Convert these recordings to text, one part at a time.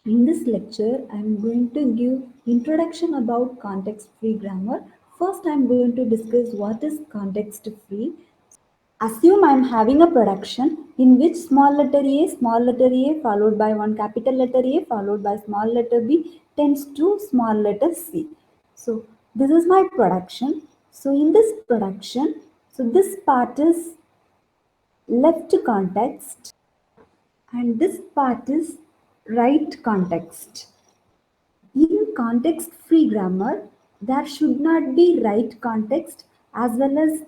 In this lecture, I am going to give introduction about context-free grammar. First, I am going to discuss what is context-free. Assume I am having a production in which small letter A followed by one capital letter A followed by small letter B tends to small letter C. So this is my production. So in this production, so this part is left context and this part is right context. In context free grammar, there should not be right context as well as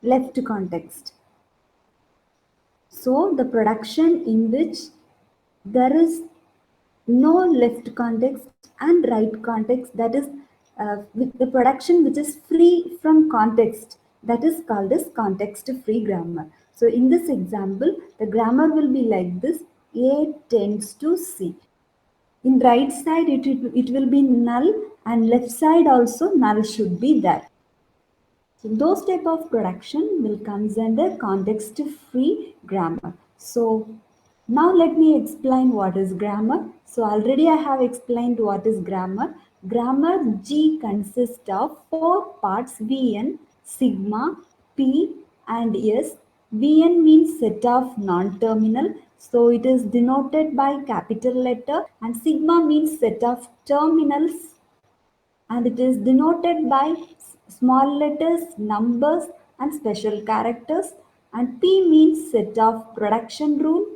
left context. So, the production in which there is no left context and right context, that is with the production which is free from context, that is called as context free grammar. So, in this example, the grammar will be like this: A tends to C. In right side it will be null and left side also null should be there. So those type of production will comes under context free grammar. So now let me explain what is grammar. So already I have explained what is grammar. Grammar G consists of four parts: VN, sigma, P and S. VN means set of non-terminal. So it is denoted by capital letter, and sigma means set of terminals and it is denoted by small letters, numbers and special characters, and P means set of production rule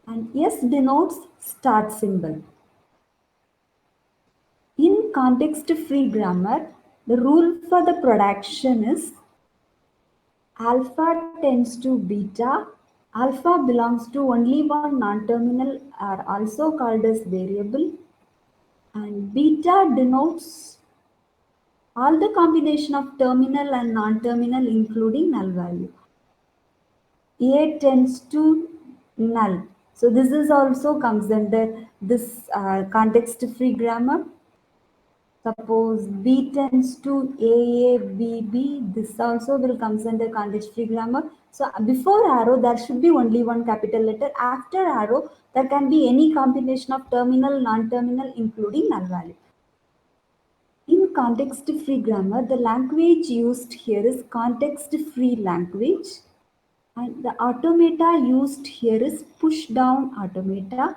and S denotes start symbol. In context free grammar, the rule for the production is alpha tends to beta. Alpha belongs to only one non-terminal are also called as variable, and beta denotes all the combination of terminal and non-terminal including null value. A tends to null. So this is also comes under this context-free grammar. Suppose B tends to B. This also will comes under context-free grammar. So before arrow there should be only one capital letter. After arrow there can be any combination of terminal, non-terminal including null value. In context-free grammar, the language used here is context-free language, and the automata used here is push-down automata.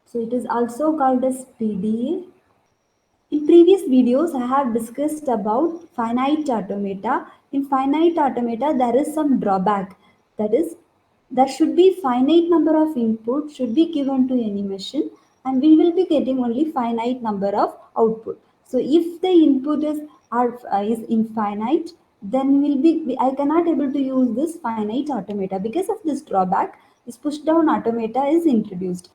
So it is also called as PDA. In previous videos, I have discussed about finite automata. In finite automata, there is some drawback. That is, there should be finite number of input should be given to any machine, and we will be getting only finite number of output. So if the input is infinite, then I cannot able to use this finite automata. Because of this drawback, this push down automata is introduced.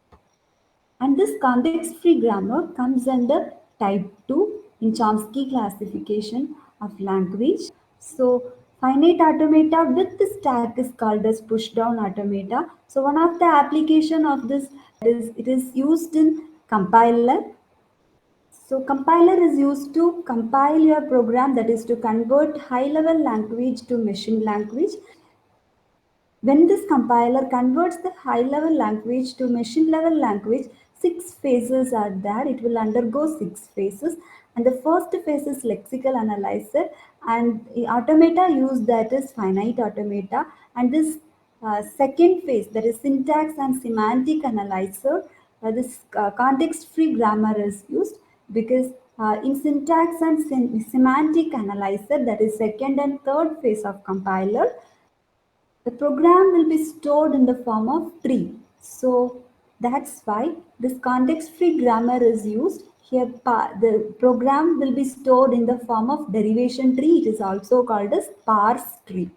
And this context-free grammar comes under type 2 in Chomsky classification of language. So finite automata with the stack is called as push-down automata. So one of the application of this is it is used in compiler. So compiler is used to compile your program, that is to convert high-level language to machine language. When this compiler converts the high-level language to machine-level language, 6 phases are there. It will undergo 6 phases. And the first phase is lexical analyzer, and the automata use that is finite automata. And this second phase, that is syntax and semantic analyzer, this context-free grammar is used because in syntax and semantic analyzer, that is second and third phase of compiler, the program will be stored in the form of tree. So that's why this context-free grammar is used. Here the program will be stored in the form of derivation tree. It is also called as parse tree.